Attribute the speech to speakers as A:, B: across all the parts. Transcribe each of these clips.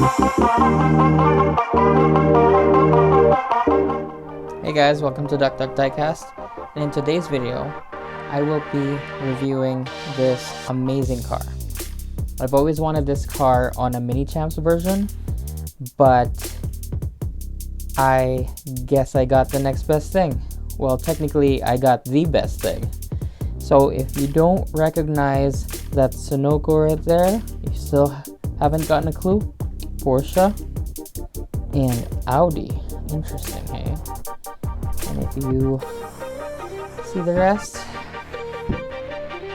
A: Hey guys, welcome to Diecast, and in today's video, I will be reviewing this amazing car. I've always wanted this car on a Mini Champs version, but I guess I got the next best thing. Well, technically, I got the best thing. So if you don't recognize that Sunoco right there, you still haven't gotten a clue. Porsche and Audi. Interesting, hey? And if you see the rest,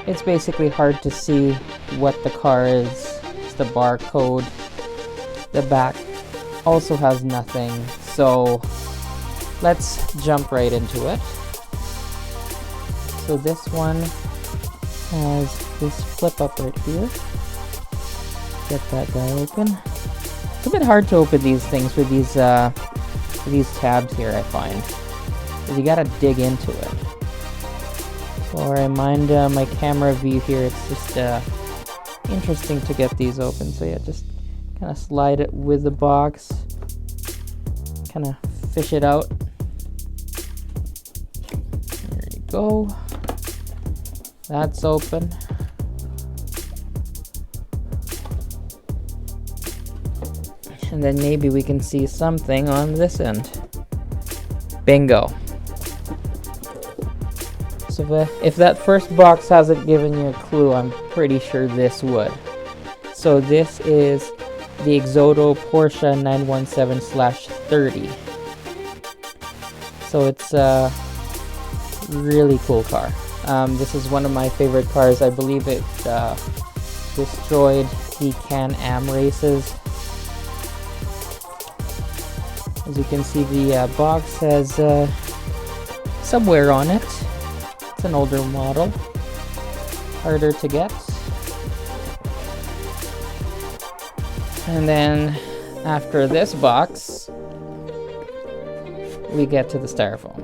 A: it's basically hard to see what the car is. It's the barcode. The back also has nothing. So let's jump right into it. So this one has this flip up right here. Get that guy open. It's a bit hard to open these things with these tabs here, I find. You gotta dig into it. So I remind my camera view here, it's just interesting to get these open. So yeah, just kind of slide it with the box, kind of fish it out. There you go. That's open. And then maybe we can see something on this end. Bingo. So if that first box hasn't given you a clue, I'm pretty sure this would. So this is the Exoto Porsche 917/30. So it's a really cool car. This is one of my favorite cars. I believe it destroyed the Can-Am races. As you can see, the box has some wear on it. It's an older model, harder to get. And then after this box, we get to the styrofoam.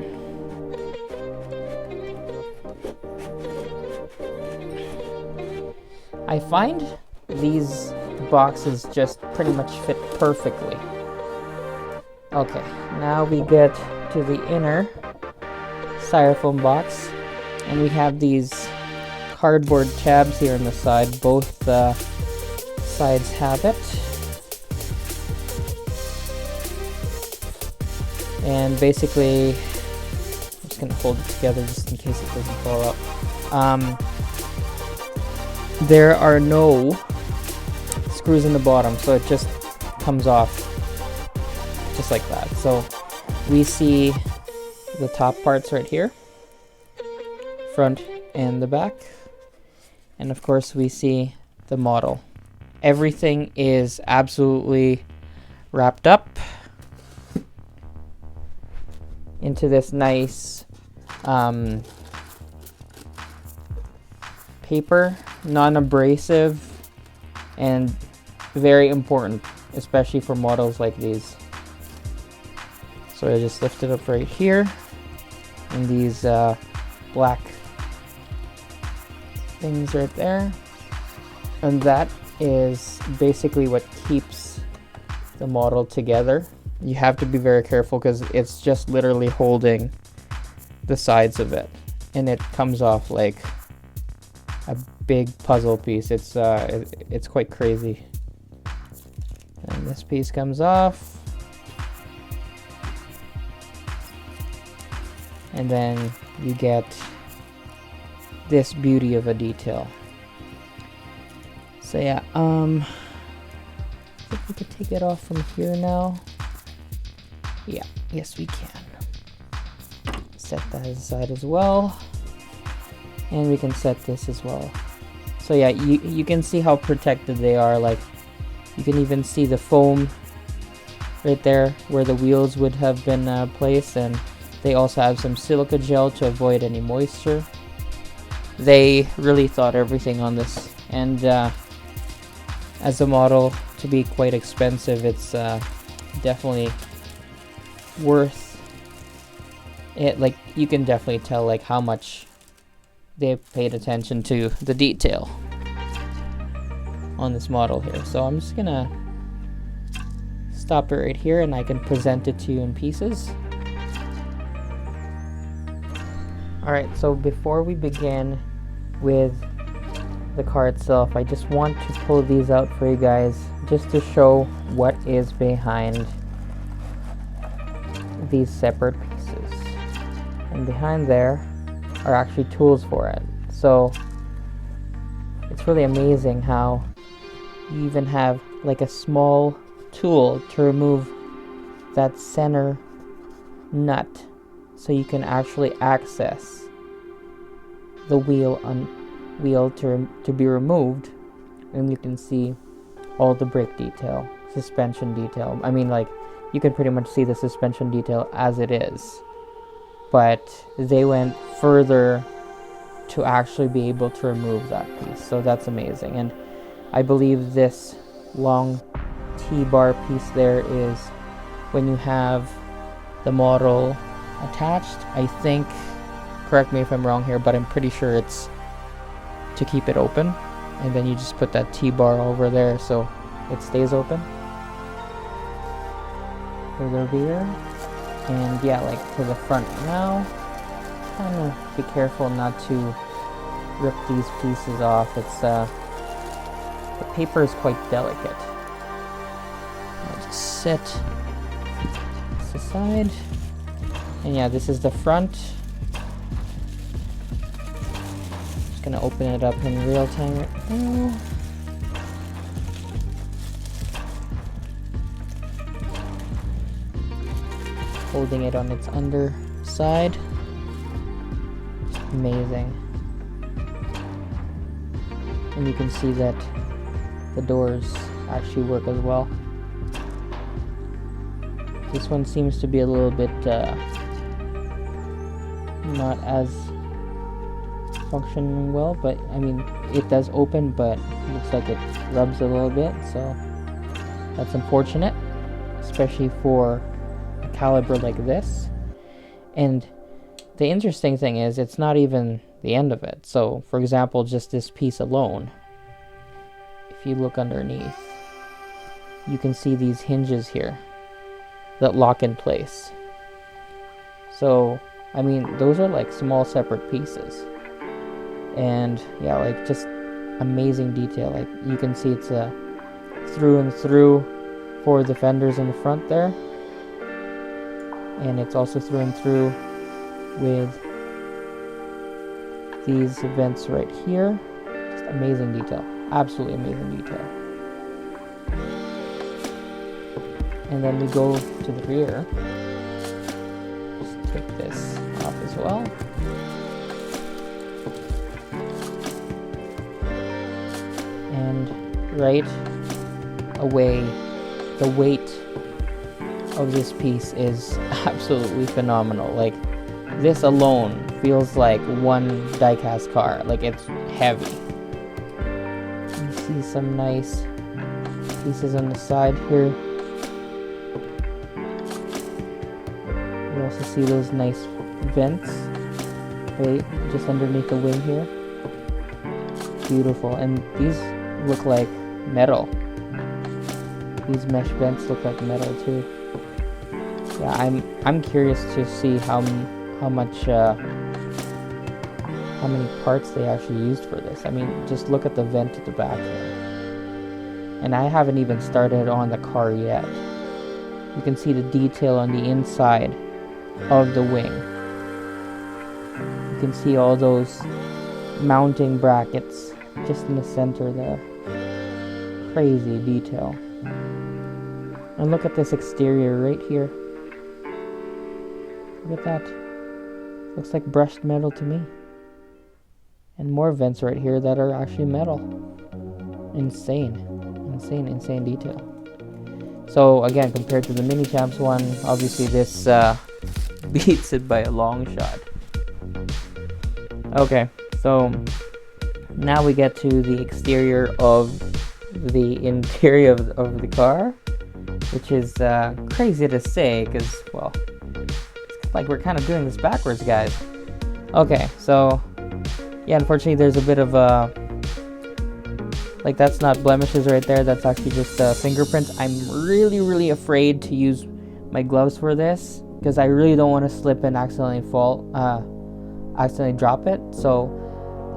A: I find these boxes just pretty much fit perfectly. Okay, now we get to the inner styrofoam box, and we have these cardboard tabs here on the side. Both sides have it. And basically, I'm just gonna hold it together just in case it doesn't fall out. There are no screws in the bottom, so it just comes off just like that. So we see the top parts right here, front and the back, and of course we see the model. Everything is absolutely wrapped up into this nice paper, non-abrasive, and very important, especially for models like these. So I just lift it up right here, and these black things right there, and that is basically what keeps the model together. You have to be very careful because it's just literally holding the sides of it, and it comes off like a big puzzle piece. It's quite crazy. And this piece comes off. And then you get this beauty of a detail. So yeah, I think we could take it off from here now. Yeah, yes we can. Set that aside as well. And we can set this as well. So yeah, you can see how protected they are. Like, you can even see the foam right there where the wheels would have been placed, and they also have some silica gel to avoid any moisture. They really thought everything on this, and as a model to be quite expensive, it's definitely worth it. Like, you can definitely tell like how much they paid attention to the detail on this model here. So I'm just gonna stop it right here and I can present it to you in pieces. Alright, so before we begin with the car itself, I just want to pull these out for you guys just to show what is behind these separate pieces. And behind there are actually tools for it. So it's really amazing how you even have like a small tool to remove that center nut so you can actually access the wheel to be removed, and you can see all the brake detail, suspension detail. I mean, like, you can pretty much see the suspension detail as it is, but they went further to actually be able to remove that piece. So that's amazing. And I believe this long T-bar piece there is when you have the model attached. I think, correct me if I'm wrong here, but I'm pretty sure it's to keep it open, and then you just put that T-bar over there so it stays open for the rear. And yeah, like to the front now, kind of be careful not to rip these pieces off. It's the paper is quite delicate. I'll just set this aside, and yeah, this is the front. Gonna open it up in real time right now. Holding it on its underside. Amazing. And you can see that the doors actually work as well. This one seems to be a little bit not as functioning well, but I mean, it does open, but it looks like it rubs a little bit, so that's unfortunate, especially for a caliber like this. And the interesting thing is, it's not even the end of it. So for example, just this piece alone, if you look underneath, you can see these hinges here that lock in place. So I mean, those are like small separate pieces. And yeah, like just amazing detail. Like you can see it's a through and through for the fenders in the front there, and it's also through and through with these vents right here. Just amazing detail, absolutely amazing detail. And then we go to the rear. Just take this off as well. And right away, the weight of this piece is absolutely phenomenal. Like, this alone feels like one diecast car. Like, it's heavy. You see some nice pieces on the side here. You also see those nice vents right just underneath the wing here. Beautiful. And these look like metal. These mesh vents look like metal too. Yeah, I'm curious to see how many parts they actually used for this. I mean, just look at the vent at the back here. And I haven't even started on the car yet. You can see the detail on the inside of the wing. You can see all those mounting brackets just in the center there. Crazy detail. And look at this exterior right here. Look at that. Looks like brushed metal to me. And more vents right here that are actually metal. Insane detail. So again, compared to the Mini Champs one, obviously this beats it by a long shot. Okay, so now we get to the exterior of the interior of the car, which is crazy to say because, well, it's like we're kind of doing this backwards, guys. Okay, so yeah, unfortunately there's a bit of Like, that's not blemishes right there, that's actually just fingerprints. I'm really afraid to use my gloves for this, because I really don't want to slip and accidentally accidentally drop it. So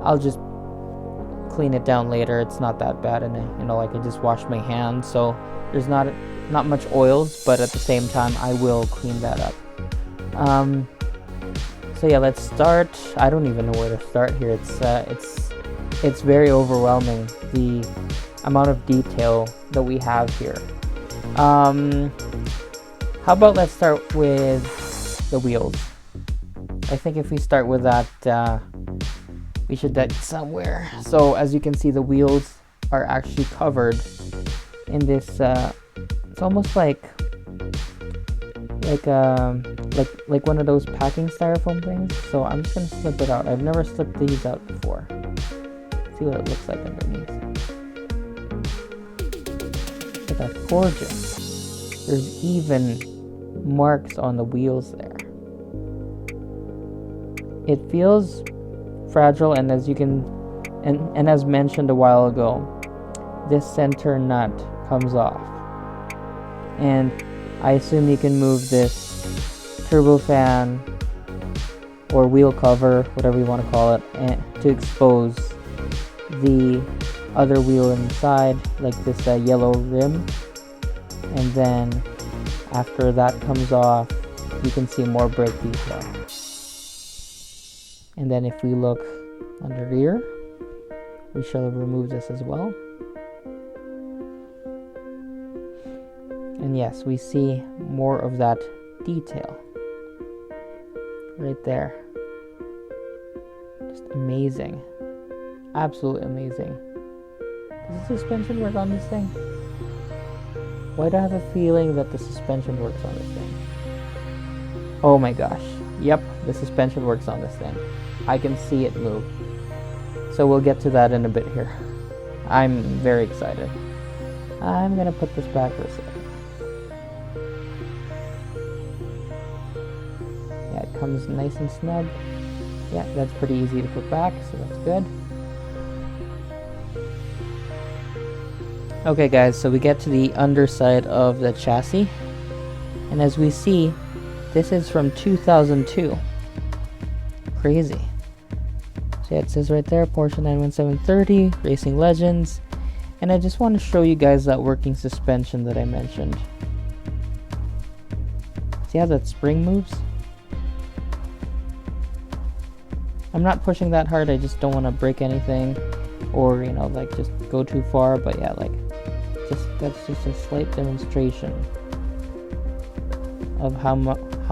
A: I'll just clean it down later. It's not that bad, and I can just wash my hands, so there's not much oils, but at the same time I will clean that up. So yeah, let's start. I don't even know where to start here. It's very overwhelming, the amount of detail that we have here. How about let's start with the wheels. I think if we start with that, we should get somewhere. So as you can see, the wheels are actually covered in this, it's almost like one of those packing styrofoam things. So I'm just gonna slip it out. I've never slipped these out before. See what it looks like underneath. Look at that, gorgeous. There's even marks on the wheels there. It feels fragile, and as you can, and as mentioned a while ago, this center nut comes off, and I assume you can move this turbofan or wheel cover, whatever you want to call it, and to expose the other wheel inside, like this yellow rim, and then after that comes off, you can see more brake detail. And then if we look on the rear, we shall remove this as well. And yes, we see more of that detail right there. Just amazing. Absolutely amazing. Does the suspension work on this thing? Why do I have a feeling that the suspension works on this thing? Oh my gosh. Yep, the suspension works on this thing. I can see it move. So we'll get to that in a bit here. I'm very excited. I'm gonna put this back for a second. Yeah, it comes nice and snug. Yeah, that's pretty easy to put back, so that's good. Okay guys, so we get to the underside of the chassis. And as we see, this is from 2002. Crazy. So yeah, it says right there, Porsche 91730, Racing Legends. And I just want to show you guys that working suspension that I mentioned. See how that spring moves? I'm not pushing that hard, I just don't want to break anything or, just go too far. But yeah, that's just a slight demonstration of how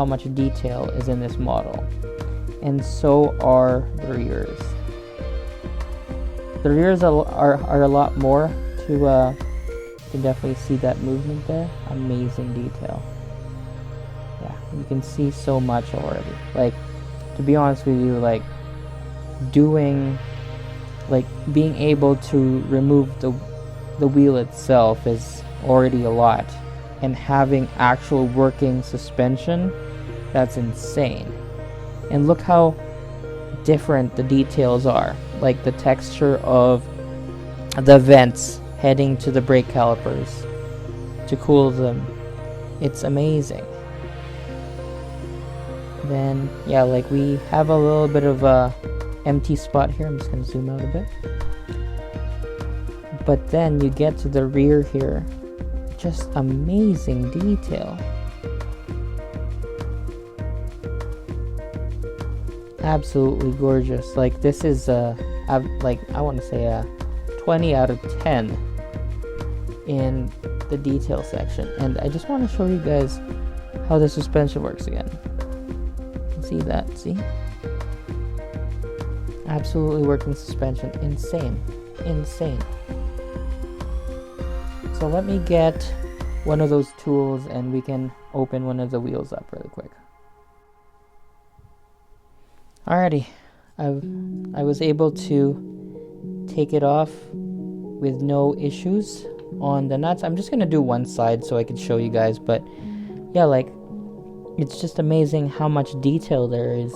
A: much detail is in this model. And so are the rears. The rears are a lot more to, you can definitely see that movement there. Amazing detail. Yeah, you can see so much already. Like, to be honest with you, being able to remove the wheel itself is already a lot. And having actual working suspension, that's insane. And look how different the details are. Like the texture of the vents heading to the brake calipers to cool them. It's amazing. Then, yeah, we have a little bit of a empty spot here. I'm just going to zoom out a bit. But then you get to the rear here. Just amazing detail. Absolutely gorgeous. This is I want to say a 20 out of 10 in the detail section. And I just want to show you guys how the suspension works again. You can see that, see? Absolutely working suspension. Insane. So let me get one of those tools and we can open one of the wheels up really quick. Alrighty, I was able to take it off with no issues on the nuts. I'm just gonna do one side so I can show you guys, but yeah, it's just amazing how much detail there is.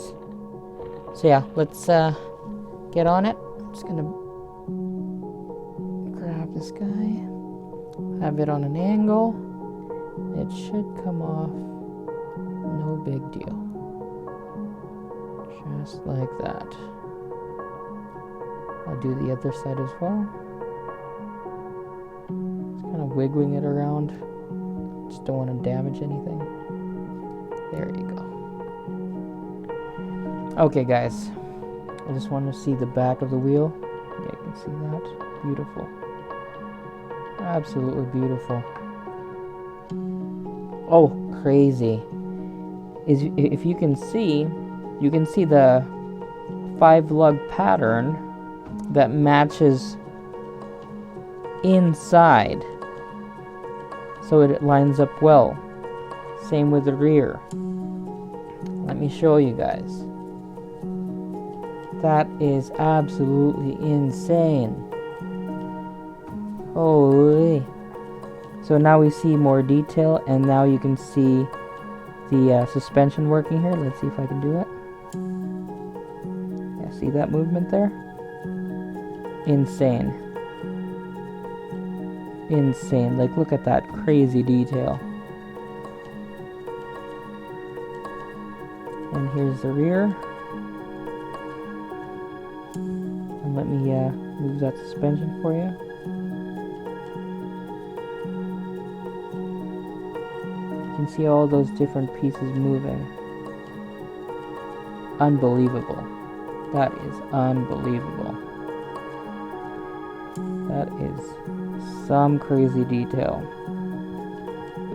A: So yeah, let's get on it. I'm just gonna grab this guy. Have it on an angle. It should come off. No big deal. Just like that. I'll do the other side as well. Just kind of wiggling it around. Just don't want to damage anything. There you go. Okay, guys. I just want to see the back of the wheel. Yeah, you can see that. Beautiful. Absolutely beautiful. Oh, crazy. If you can see the 5-lug pattern that matches inside. So it lines up well. Same with the rear. Let me show you guys. That is absolutely insane. Holy. So now we see more detail, and now you can see the suspension working here. Let's see if I can do it. Yeah, see that movement there? Insane. Insane. Like, look at that crazy detail. And here's the rear. And let me move that suspension for you. You can see all those different pieces moving. Unbelievable. That is unbelievable. That is some crazy detail.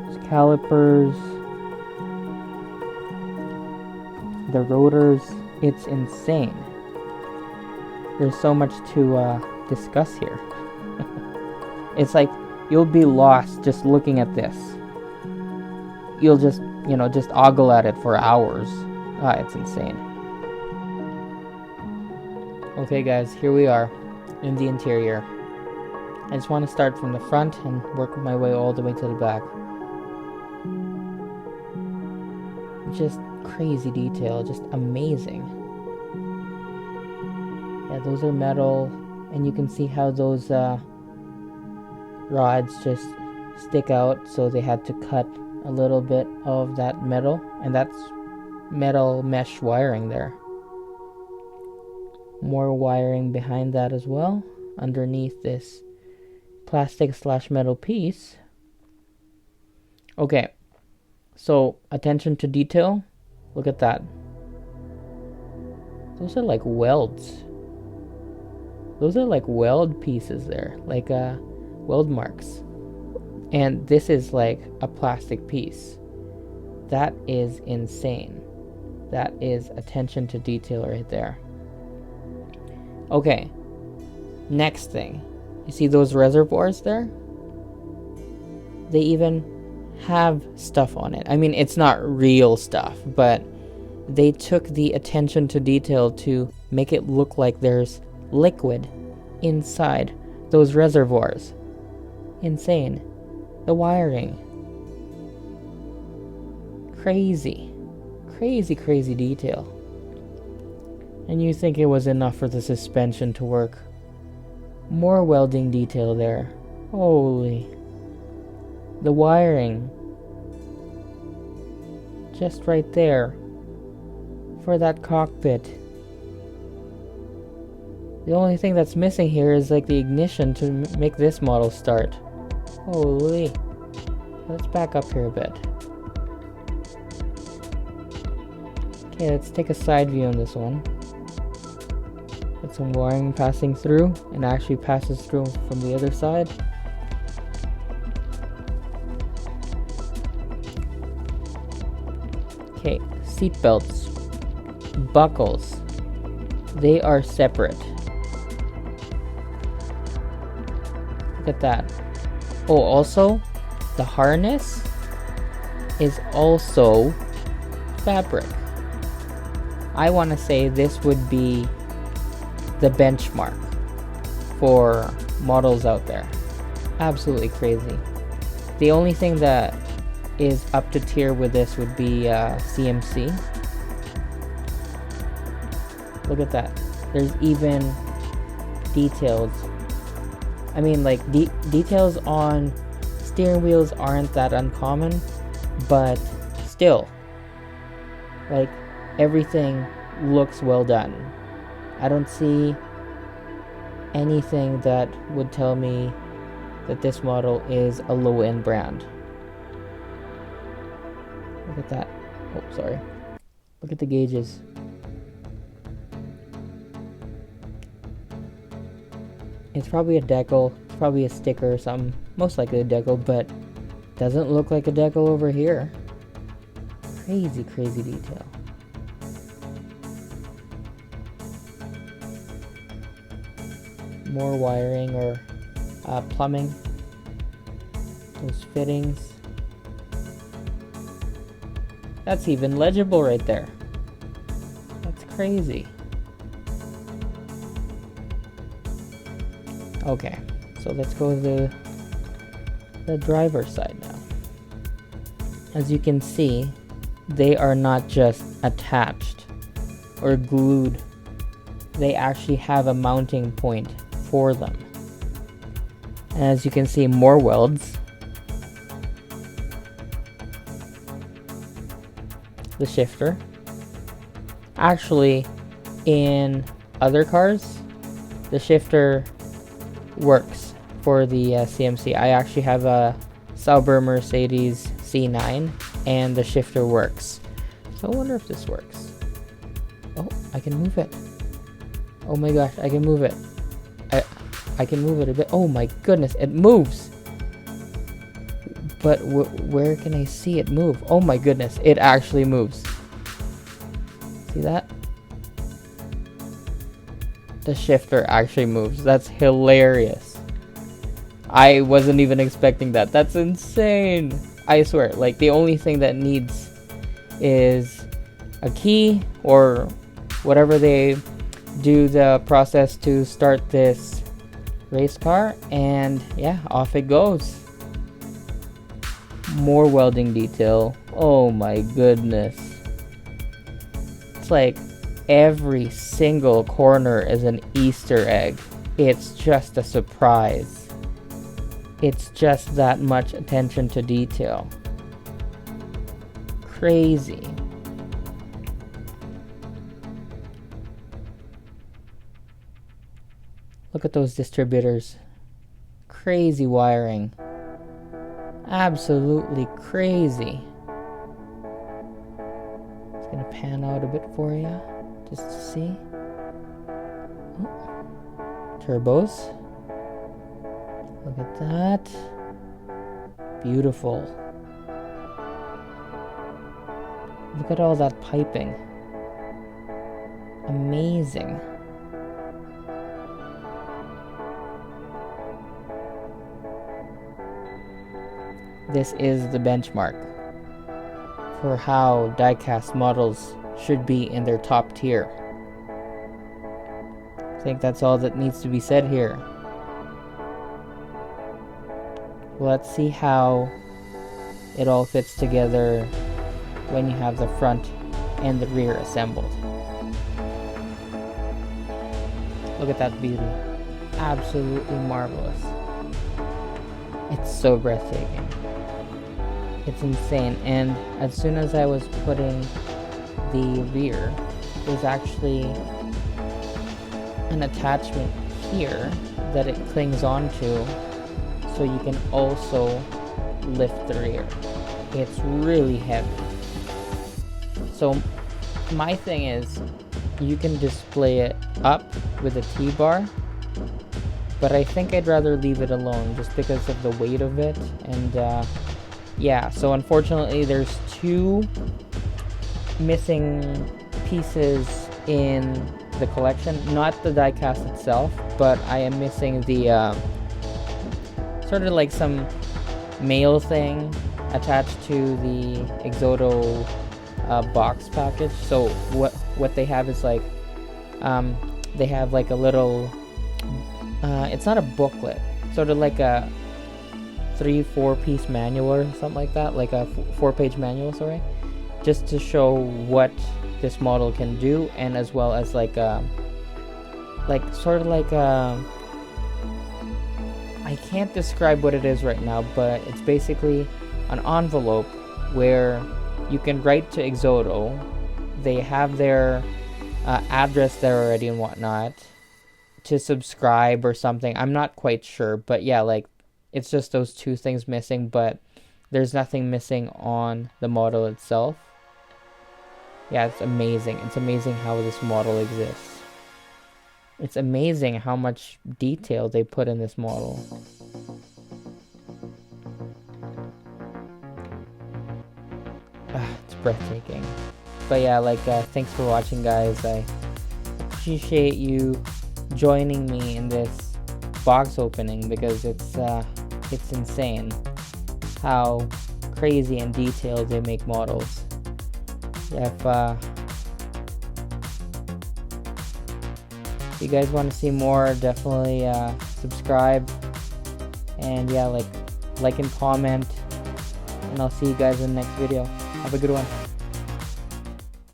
A: Those calipers, the rotors, it's insane. There's so much to discuss here. It's like you'll be lost just looking at this. You'll just ogle at it for hours. It's insane. Okay guys, here we are in the interior. I just want to start from the front and work my way all the way to the back. Just crazy detail, just amazing. Yeah, those are metal, and you can see how those rods just stick out, so they had to cut a little bit of that metal, and that's metal mesh wiring there. More wiring behind that as well, underneath this plastic/metal piece. Okay, so attention to detail. Look at that. Those are like welds. Those are like weld pieces there, like weld marks. And this is like a plastic piece. That is insane. That is attention to detail right there. Okay, next thing. You see those reservoirs there? They even have stuff on it. I mean, it's not real stuff, but they took the attention to detail to make it look like there's liquid inside those reservoirs. Insane. The wiring. Crazy. Crazy, crazy detail. And you think it was enough for the suspension to work. More welding detail there. Holy. The wiring. Just right there. For that cockpit. The only thing that's missing here is like the ignition to make this model start. Holy. Let's back up here a bit. Okay, let's take a side view on this one. Got some wiring passing through, and actually passes through from the other side. Okay, seat belts, buckles, they are separate. Look at that. Oh, also, the harness is also fabric. I want to say this would be the benchmark for models out there. Absolutely crazy. The only thing that is up to tier with this would be CMC. Look at that. There's even details I mean, like, details on steering wheels aren't that uncommon, but still, like, everything looks well done. I don't see anything that would tell me that this model is a low-end brand. Look at that. Oh, sorry. Look at the gauges. It's probably a decal. It's probably a sticker or something. Most likely a decal, but doesn't look like a decal over here. Crazy, crazy detail. More wiring or plumbing. Those fittings. That's even legible right there. That's crazy. Okay, so let's go to the driver's side now. As you can see, they are not just attached or glued. They actually have a mounting point for them. And as you can see, more welds. The shifter. Actually, in other cars, the shifter works for the CMC. I actually have a Sauber Mercedes C9 and the shifter works. So I wonder if this works. Oh, I can move it. Oh my gosh, I can move it. I can move it a bit. Oh my goodness, it moves. But where can I see it move? Oh my goodness, it actually moves. See that? The shifter actually moves. That's hilarious. I wasn't even expecting that. That's insane. I swear, like, the only thing that needs is a key or whatever they do the process to start this race car, and yeah, off it goes. More welding detail. Oh my goodness. It's like every single corner is an Easter egg. It's just a surprise. It's just that much attention to detail. Crazy. Look at those distributors. Crazy wiring. Absolutely crazy. Just gonna pan out a bit for you, just to see. Oh. Turbos. Look at that. Beautiful. Look at all that piping. Amazing. This is the benchmark for how diecast models should be in their top tier. I think that's all that needs to be said here. Let's see how it all fits together when you have the front and the rear assembled. Look at that beauty. Absolutely marvelous. It's so breathtaking. It's insane. And as soon as I was putting the rear, there's actually an attachment here that it clings onto, so you can also lift the rear. It's really heavy. So my thing is, you can display it up with a T-bar, but I think I'd rather leave it alone just because of the weight of it. And yeah, so unfortunately there's two missing pieces in the collection, not the diecast itself, but I am missing the sort of like some mail thing attached to the Exoto box package. So what they have is like they have like a little it's not a booklet, sort of like a 3-4 piece manual or something like that, like a 4-page manual, sorry, just to show what this model can do, and as well as like sort of like I can't describe what it is right now, but it's basically an envelope where you can write to Exoto. They have their address there already and whatnot to subscribe or something. I'm not quite sure, but yeah, like it's just those two things missing, but there's nothing missing on the model itself. Yeah, it's amazing. It's amazing how this model exists. It's amazing how much detail they put in this model. It's breathtaking. But yeah, like thanks for watching, guys. I appreciate you joining me in this box opening because it's insane how crazy and detailed they make models. If you guys want to see more, definitely subscribe, and yeah, like and comment, and I'll see you guys in the next video. Have a good one.